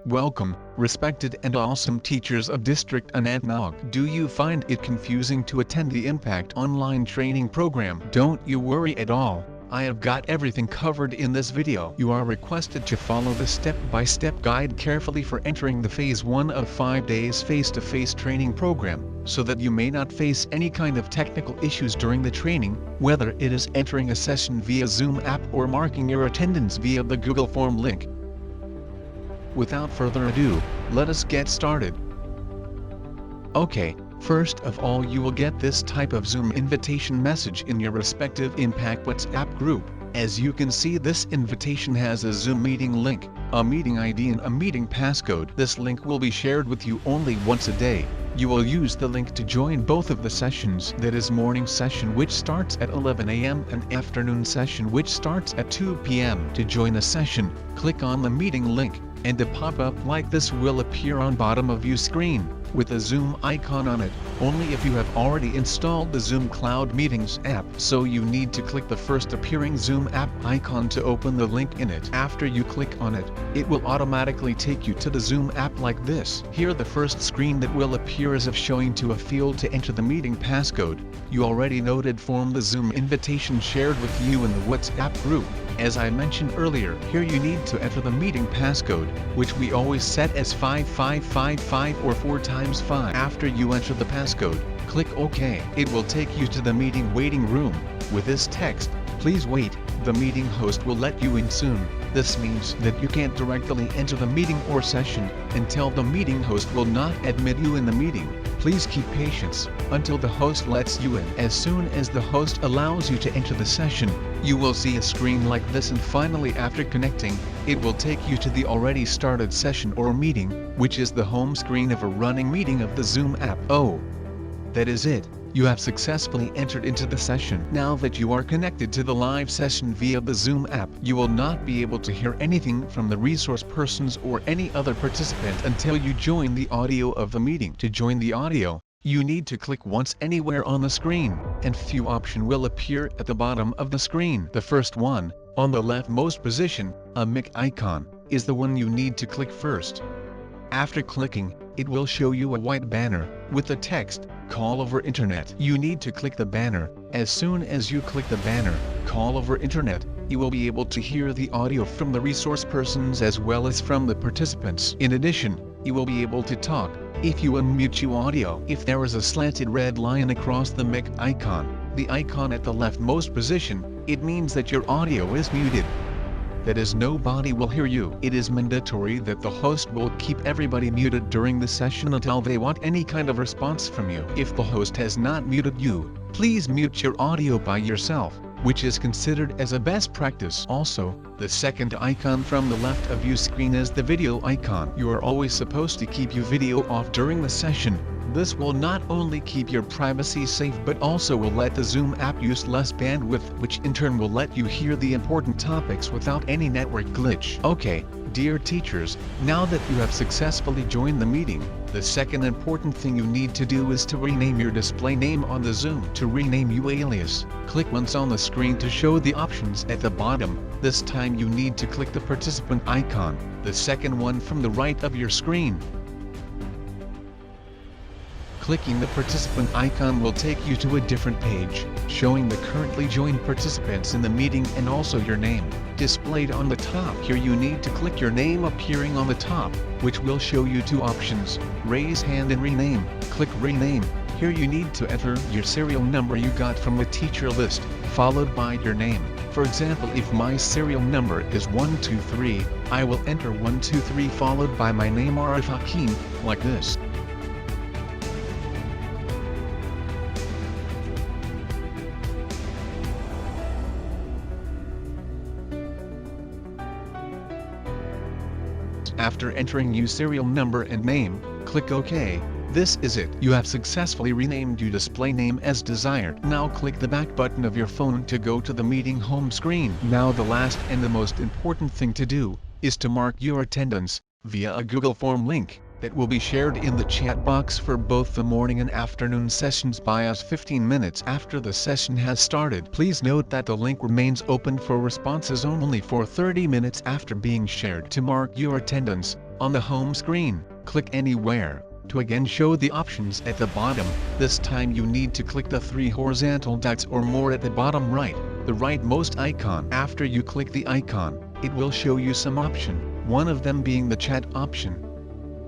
Welcome, respected and awesome teachers of District Anantnag. Do you find it confusing to attend the Impact Online Training Program? Don't you worry at all. I have got everything covered in this video. You are requested to follow the step-by-step guide carefully for entering the Phase 1 of 5 days face-to-face training program, so that you may not face any kind of technical issues during the training, whether it is entering a session via Zoom app or marking your attendance via the Google Form link. Without further ado, let us get started. Okay. First of all, you will get this type of Zoom invitation message in your respective Impact WhatsApp group. As you can see, this invitation has a Zoom meeting link, a meeting ID and a meeting passcode. This link will be shared with you only once a day. You will use the link to join both of the sessions, that is morning session which starts at 11 a.m. and afternoon session which starts at 2 p.m. To join a session, click on the meeting link, and a pop-up like this will appear on bottom of your screen, with a Zoom icon on it, only if you have already installed the Zoom Cloud Meetings app. So you need to click the first appearing Zoom app icon to open the link in it. After you click on it, it will automatically take you to the Zoom app like this. Here the first screen that will appear is of showing to a field to enter the meeting passcode. You already noted from the Zoom invitation shared with you in the WhatsApp group. As I mentioned earlier, here you need to enter the meeting passcode, which we always set as 5555 or 4 times 5. After you enter the passcode, click OK. It will take you to the meeting waiting room. With this text, "Please wait, the meeting host will let you in soon." This means that you can't directly enter the meeting or session until the meeting host will not admit you in the meeting. Please keep patience until the host lets you in. As soon as the host allows you to enter the session, you will see a screen like this, and finally after connecting, it will take you to the already started session or meeting, which is the home screen of a running meeting of the Zoom app. Oh, that is it. You have successfully entered into the session. Now that you are connected to the live session via the Zoom app, you will not be able to hear anything from the resource persons or any other participant until you join the audio of the meeting. To join the audio, you need to click once anywhere on the screen, and few options will appear at the bottom of the screen. The first one, on the leftmost position, a mic icon, is the one you need to click first. After clicking, it will show you a white banner with the text, "Call over Internet." You need to click the banner. As soon as you click the banner, "Call over Internet," you will be able to hear the audio from the resource persons as well as from the participants. In addition, you will be able to talk if you unmute your audio. If there is a slanted red line across the mic icon, the icon at the leftmost position, it means that your audio is muted. That is, nobody will hear you. It is mandatory that the host will keep everybody muted during the session until they want any kind of response from you. If the host has not muted you, please mute your audio by yourself, which is considered as a best practice. Also, the second icon from the left of your screen is the video icon. You are always supposed to keep your video off during the session. This will not only keep your privacy safe but also will let the Zoom app use less bandwidth, which in turn will let you hear the important topics without any network glitch. Okay, dear teachers, now that you have successfully joined the meeting, the second important thing you need to do is to rename your display name on the Zoom. To rename your alias, click once on the screen to show the options at the bottom. This time you need to click the participant icon, the second one from the right of your screen. Clicking the participant icon will take you to a different page, showing the currently joined participants in the meeting and also your name, displayed on the top. Here you need to click your name appearing on the top, which will show you 2 options, raise hand and rename. Click rename. Here you need to enter your serial number you got from the teacher list, followed by your name. For example, if my serial number is 123, I will enter 123 followed by my name Arif Hakim, like this. After entering your serial number and name, click OK. This is it. You have successfully renamed your display name as desired. Now click the back button of your phone to go to the meeting home screen. Now the last and the most important thing to do is to mark your attendance via a Google Form link. that will be shared in the chat box for both the morning and afternoon sessions by us 15 minutes after the session has started. Please note that the link remains open for responses only for 30 minutes after being shared. To mark your attendance, On the home screen, click Anywhere. To again show the options at the bottom, this time you need to click the 3 horizontal dots or more at the bottom right, the rightmost icon. After you click the icon, it will show you some option, one of them being the chat option.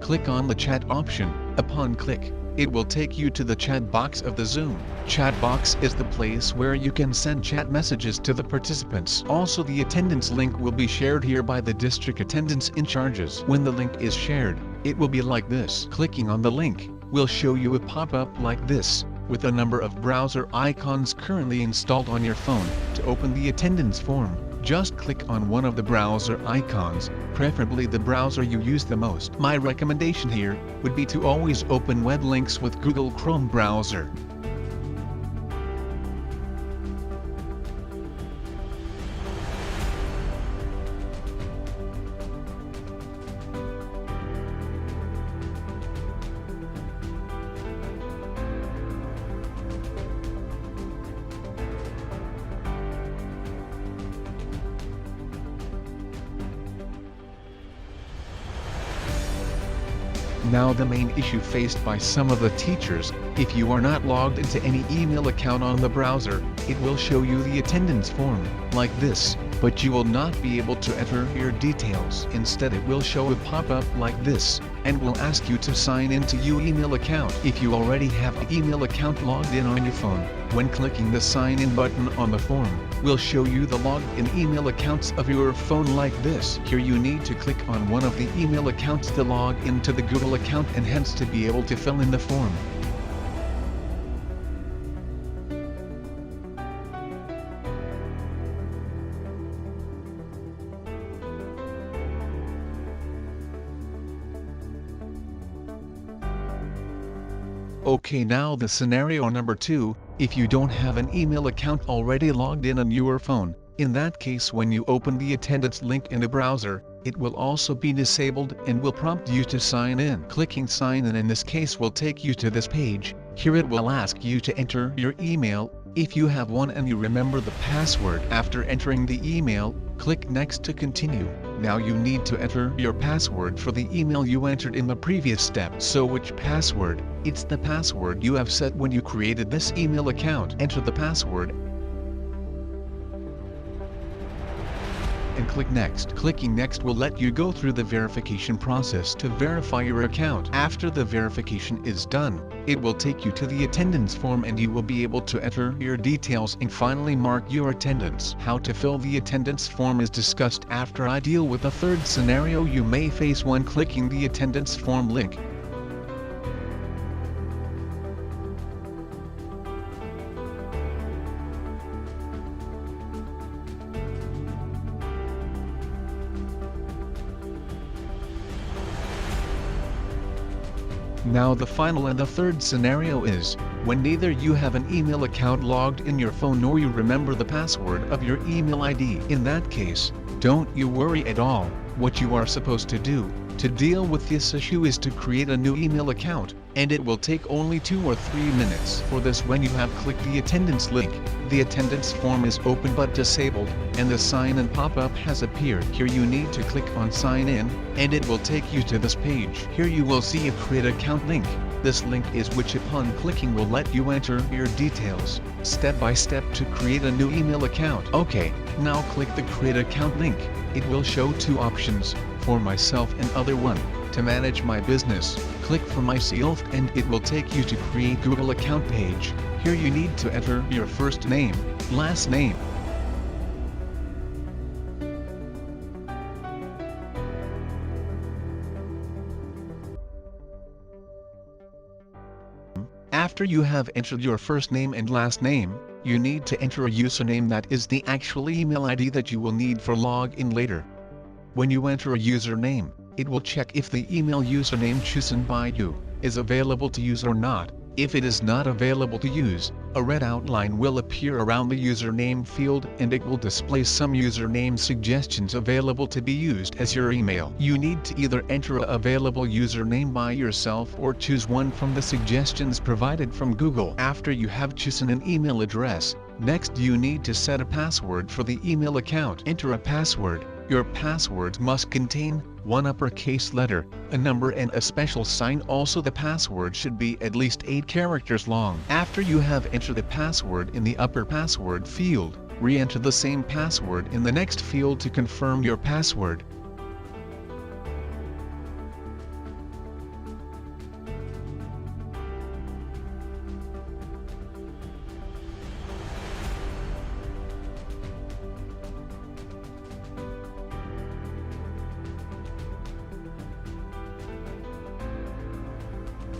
Click on the chat option. Upon click, it will take you to the chat box of the Zoom. Chat box is the place where you can send chat messages to the participants. Also, the attendance link will be shared here by the district attendance in charges. When the link is shared, it will be like this. Clicking on the link will show you a pop-up like this, with a number of browser icons currently installed on your phone. To open the attendance form, just click on one of the browser icons, preferably the browser you use the most. My recommendation here would be to always open web links with Google Chrome browser. Now the main issue faced by some of the teachers, if you are not logged into any email account on the browser, it will show you the attendance form, like this, but you will not be able to enter your details. Instead it will show a pop-up like this, and will ask you to sign into your email account. If you already have an email account logged in on your phone, when clicking the sign in button on the form, will show you the logged in email accounts of your phone like this. Here you need to click on one of the email accounts to log into the Google account and hence to be able to fill in the form. Okay, now the scenario number 2, if you don't have an email account already logged in on your phone, in that case when you open the attendance link in the browser, it will also be disabled and will prompt you to sign in. Clicking sign in this case will take you to this page. Here it will ask you to enter your email, if you have one and you remember the password. After entering the email, click next to continue. Now you need to enter your password for the email you entered in the previous step. So which password? It's the password you have set when you created this email account. Enter the password and click next. Clicking next will let you go through the verification process to verify your account. After the verification is done, it will take you to the attendance form and you will be able to enter your details and finally mark your attendance. How to fill the attendance form is discussed after I deal with the third scenario you may face when clicking the attendance form link. Now the final and the third scenario is, when neither you have an email account logged in your phone nor you remember the password of your email ID. In that case, don't you worry at all. What you are supposed to do to deal with this issue is to create a new email account, and it will take only 2 or 3 minutes. For this, when you have clicked the attendance link, the attendance form is open but disabled, and the sign in pop-up has appeared. Here you need to click on sign in, and it will take you to this page. Here you will see a create account link. This link is which upon clicking will let you enter your details, step by step to create a new email account. Okay, now click the create account link. It will show 2 options, for myself and other one. To manage my business, click for myself and it will take you to create Google account page. Here you need to enter your first name, last name. After you have entered your first name and last name, you need to enter a username that is the actual email ID that you will need for login later. When you enter a username, it will check if the email username chosen by you is available to use or not. If it is not available to use, a red outline will appear around the username field and it will display some username suggestions available to be used as your email. You need to either enter an available username by yourself or choose one from the suggestions provided from Google. After you have chosen an email address, next you need to set a password for the email account. Enter a password. Your passwords must contain one uppercase letter, a number and a special sign. Also, the password should be at least 8 characters long. After you have entered the password in the upper password field, re-enter the same password in the next field to confirm your password.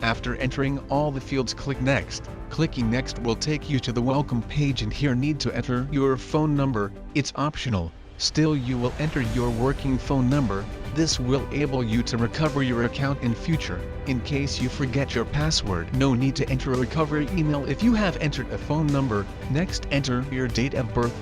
After entering all the fields, click Next. Clicking Next will take you to the welcome page, and here need to enter your phone number. It's optional. Still, you will enter your working phone number. This will enable you to recover your account in future. In case you forget your password, no need to enter a recovery email if you have entered a phone number. Next, enter your date of birth.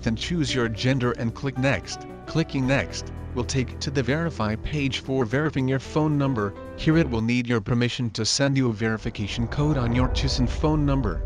Then choose your gender and click Next. Clicking Next will take you to the Verify page for verifying your phone number. Here it will need your permission to send you a verification code on your chosen phone number.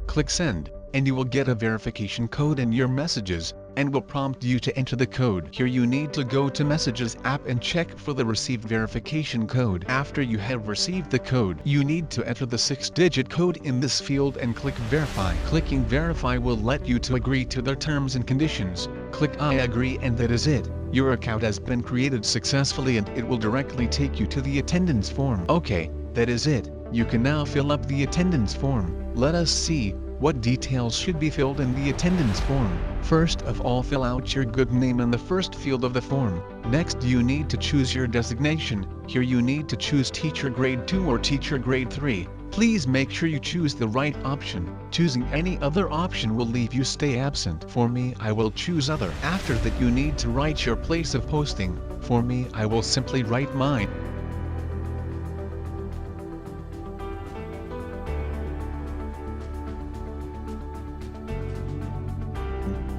Click Send, and you will get a verification code in your messages, and will prompt you to enter the code. Here you need to go to Messages app and check for the received verification code. After you have received the code, you need to enter the 6-digit code in this field and click Verify. Clicking Verify will let you to agree to their terms and conditions. Click I agree, and that is it. Your account has been created successfully, and it will directly take you to the attendance form. Okay, that is it. You can now fill up the attendance form. Let us see what details should be filled in the attendance form. First of all, fill out your good name in the first field of the form. Next, you need to choose your designation. Here you need to choose Teacher Grade 2 or Teacher Grade 3. Please make sure you choose the right option. Choosing any other option will leave you stay absent. For me, I will choose Other. After that, you need to write your place of posting. For me, I will simply write mine.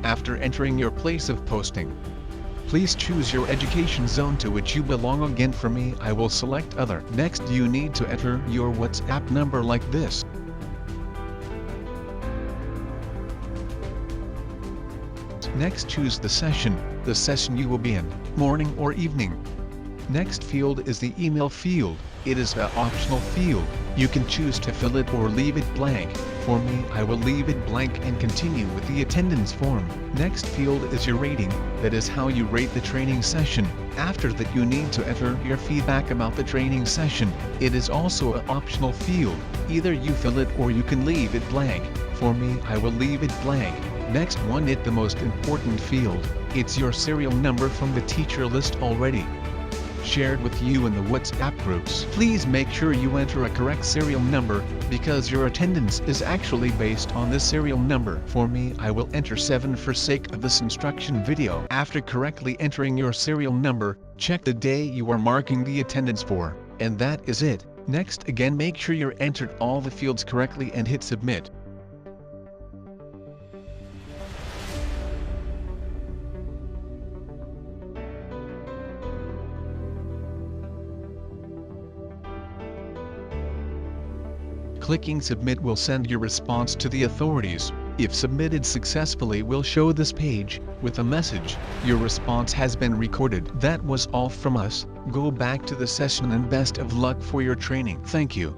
After entering your place of posting, please choose your education zone to which you belong. Again, for me, I will select Other. Next, you need to enter your WhatsApp number like this. Next, choose the session you will be in, morning or evening. Next field is the email field. It is an optional field. You can choose to fill it or leave it blank. For me, I will leave it blank and continue with the attendance form. Next field is your rating. That is how you rate the training session. After that, you need to enter your feedback about the training session. It is also an optional field. Either you fill it or you can leave it blank. For me, I will leave it blank. Next one is the most important field. It's your serial number from the teacher list already shared with you in the WhatsApp groups. Please make sure you enter a correct serial number, because your attendance is actually based on this serial number. For me, I will enter 7 for sake of this instruction video. After correctly entering your serial number, check the day you are marking the attendance for, and that is it. Next, again, make sure you entered all the fields correctly and hit Submit. Clicking Submit will send your response to the authorities. If submitted successfully, will show this page with a message: your response has been recorded. That was all from us. Go back to the session and best of luck for your training. Thank you.